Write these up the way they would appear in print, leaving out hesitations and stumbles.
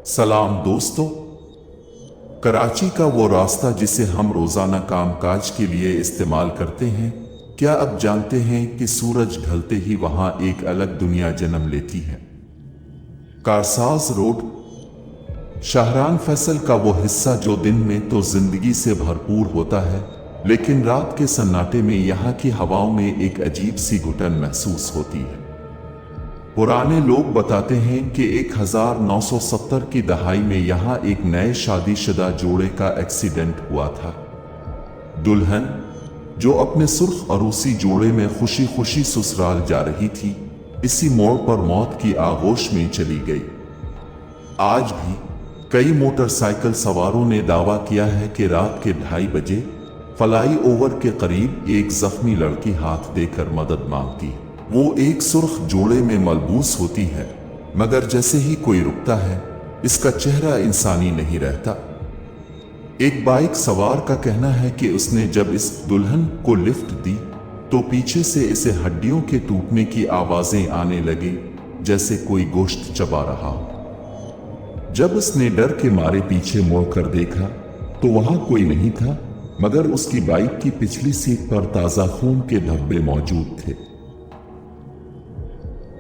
सलाम दोस्तों। कराची का वो रास्ता जिसे हम रोजाना कामकाज के लिए इस्तेमाल करते हैं, क्या अब जानते हैं कि सूरज ढलते ही वहां एक अलग दुनिया जन्म लेती है। कारसाज रोड, शाहरान फैसल का वो हिस्सा जो दिन में तो जिंदगी से भरपूर होता है, लेकिन रात के सन्नाटे में यहाँ की हवाओं में एक अजीब सी घुटन महसूस होती है। पुराने लोग बताते हैं कि 1970 की दहाई में यहाँ एक नए शादीशुदा जोड़े का एक्सीडेंट हुआ था। दुल्हन जो अपने सुर्ख अरूसी जोड़े में खुशी खुशी ससुराल जा रही थी, इसी मोड़ पर मौत की आगोश में चली गई। आज भी कई मोटरसाइकिल सवारों ने दावा किया है कि रात के 2:30 बजे फ्लाई ओवर के करीब एक जख्मी लड़की हाथ देकर मदद मांगती है। वो एक सुर्ख जोड़े में मलबूस होती है, मगर जैसे ही कोई रुकता है, इसका चेहरा इंसानी नहीं रहता। एक बाइक सवार का कहना है कि उसने जब इस दुल्हन को लिफ्ट दी तो पीछे से इसे हड्डियों के टूटने की आवाजें आने लगी, जैसे कोई गोश्त चबा रहा हो। जब उसने डर के मारे पीछे मुड़कर देखा तो वहां कोई नहीं था, मगर उसकी बाइक की पिछली सीट पर ताजा खून के धब्बे मौजूद थे।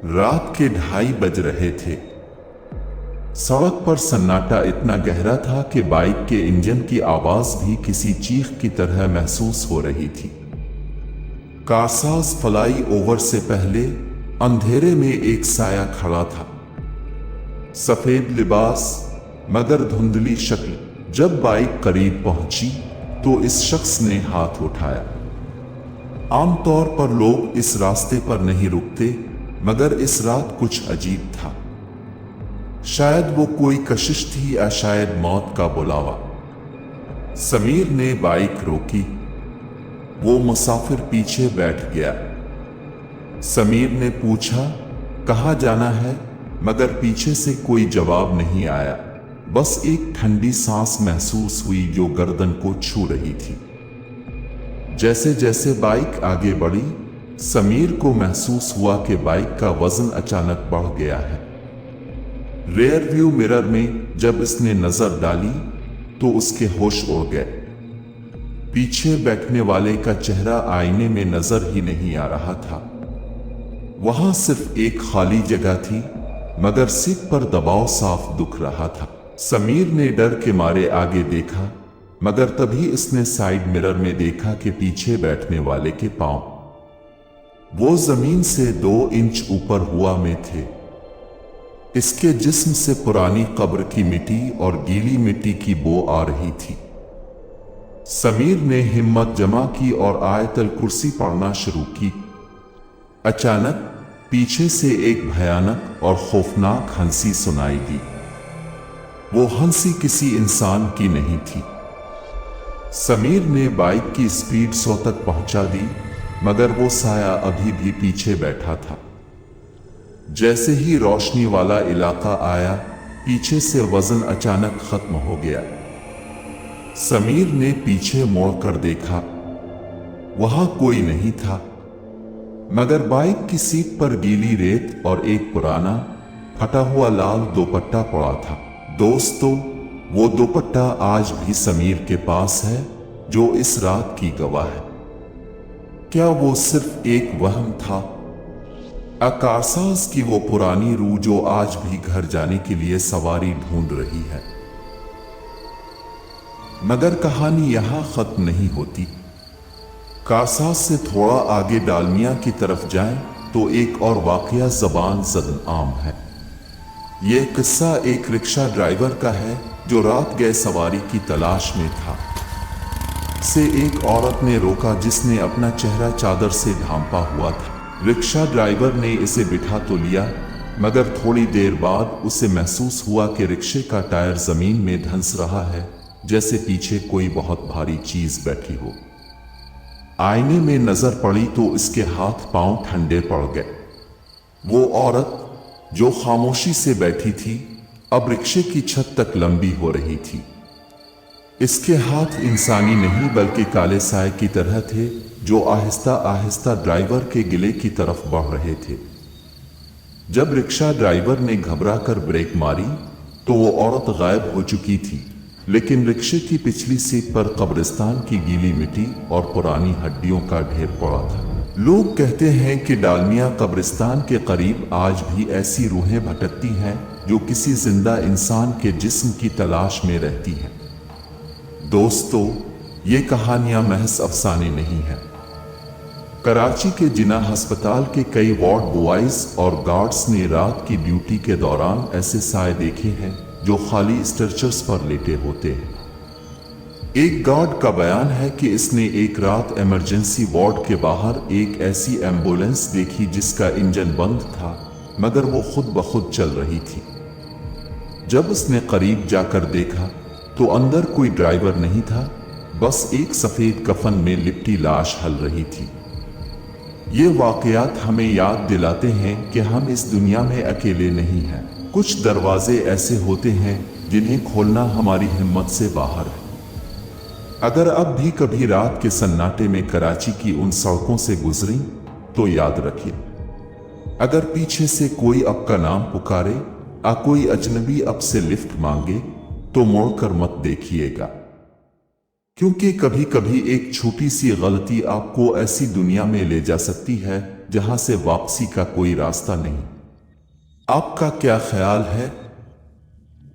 रात के 2:30 बज रहे थे। सड़क पर सन्नाटा इतना गहरा था कि बाइक के इंजन की आवाज भी किसी चीख की तरह महसूस हो रही थी। कारसाज फ्लाई ओवर से पहले अंधेरे में एक साया खड़ा था, सफेद लिबास मगर धुंधली शक्ल। जब बाइक करीब पहुंची तो इस शख्स ने हाथ उठाया। आमतौर पर लोग इस रास्ते पर नहीं रुकते, मगर इस रात कुछ अजीब था। शायद वो कोई कशिश थी या शायद मौत का बुलावा। समीर ने बाइक रोकी। वो मुसाफिर पीछे बैठ गया। समीर ने पूछा, कहाँ जाना है? मगर पीछे से कोई जवाब नहीं आया। बस एक ठंडी सांस महसूस हुई जो गर्दन को छू रही थी। जैसे जैसे बाइक आगे बढ़ी, समीर को महसूस हुआ कि बाइक का वजन अचानक बढ़ गया है। रेयर व्यू मिरर में जब इसने नजर डाली तो उसके होश उड़ गए। पीछे बैठने वाले का चेहरा आईने में नजर ही नहीं आ रहा था। वहां सिर्फ एक खाली जगह थी, मगर सीट पर दबाव साफ दिख रहा था। समीर ने डर के मारे आगे देखा, मगर तभी इसने साइड मिरर में देखा कि पीछे बैठने वाले के पांव वो जमीन से 2 इंच ऊपर हुआ में थे। इसके जिस्म से पुरानी कब्र की मिट्टी और गीली मिट्टी की बो आ रही थी। समीर ने हिम्मत जमा की और आयतल कुर्सी पढ़ना शुरू की। अचानक पीछे से एक भयानक और खौफनाक हंसी सुनाई दी। वो हंसी किसी इंसान की नहीं थी। समीर ने बाइक की स्पीड 100 तक पहुंचा दी, मगर वो साया अभी भी पीछे बैठा था। जैसे ही रोशनी वाला इलाका आया, पीछे से वजन अचानक खत्म हो गया। समीर ने पीछे मुड़कर देखा, वहां कोई नहीं था, मगर बाइक की सीट पर गीली रेत और एक पुराना फटा हुआ लाल दुपट्टा पड़ा था। दोस्तों, वो दुपट्टा आज भी समीर के पास है, जो इस रात की गवाह है। क्या वो सिर्फ एक वहम था? कारसाज की वो पुरानी रूह जो आज भी घर जाने के लिए सवारी ढूंढ रही है। मगर कहानी यहां खत्म नहीं होती। कारसाज से थोड़ा आगे डालमिया की तरफ जाएं तो एक और वाकया ज़बान ज़द आम है। यह किस्सा एक रिक्शा ड्राइवर का है जो रात गए सवारी की तलाश में था। से एक औरत ने रोका जिसने अपना चेहरा चादर से ढांपा हुआ था। रिक्शा ड्राइवर ने इसे बिठा तो लिया, मगर थोड़ी देर बाद उसे महसूस हुआ कि रिक्शे का टायर जमीन में धंस रहा है, जैसे पीछे कोई बहुत भारी चीज बैठी हो। आईने में नजर पड़ी तो इसके हाथ पांव ठंडे पड़ गए। वो औरत जो खामोशी से बैठी थी, अब रिक्शे की छत तक लंबी हो रही थी। इसके हाथ इंसानी नहीं बल्कि काले साए की तरह थे, जो आहिस्ता आहिस्ता ड्राइवर के गिले की तरफ बढ़ रहे थे। जब रिक्शा ड्राइवर ने घबराकर ब्रेक मारी तो वो औरत गायब हो चुकी थी, लेकिन रिक्शे की पिछली सीट पर कब्रिस्तान की गीली मिट्टी और पुरानी हड्डियों का ढेर पड़ा था। लोग कहते हैं कि डालमिया कब्रिस्तान के करीब आज भी ऐसी रूहें भटकती हैं जो किसी जिंदा इंसान के जिस्म की तलाश में रहती हैं। दोस्तों, ये कहानियां महज अफसाने नहीं हैं। कराची के जिना अस्पताल के कई वार्ड बॉयज और गार्ड्स ने रात की ड्यूटी के दौरान ऐसे साए देखे हैं जो खाली स्ट्रेचर्स पर लेटे होते हैं। एक गार्ड का बयान है कि इसने एक रात इमरजेंसी वार्ड के बाहर एक ऐसी एम्बुलेंस देखी जिसका इंजन बंद था, मगर वो खुद ब खुद चल रही थी। जब उसने करीब जाकर देखा तो अंदर कोई ड्राइवर नहीं था, बस एक सफेद कफन में लिपटी लाश हल रही थी। ये वाकयात हमें याद दिलाते हैं कि हम इस दुनिया में अकेले नहीं हैं। कुछ दरवाजे ऐसे होते हैं जिन्हें खोलना हमारी हिम्मत से बाहर है। अगर अब भी कभी रात के सन्नाटे में कराची की उन सड़कों से गुजरें तो याद रखिए, अगर पीछे से कोई आपका नाम पुकारे या कोई अजनबी आपसे लिफ्ट मांगे तो मुड़कर मत देखिएगा, क्योंकि कभी कभी एक छोटी सी गलती आपको ऐसी दुनिया में ले जा सकती है जहां से वापसी का कोई रास्ता नहीं। आपका क्या ख्याल है?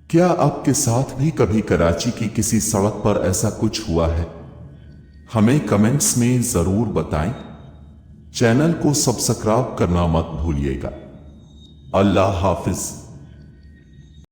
क्या आपके साथ भी कभी कराची की किसी सड़क पर ऐसा कुछ हुआ है? हमें कमेंट्स में जरूर बताएं। चैनल को सब्सक्राइब करना मत भूलिएगा। अल्लाह हाफिज।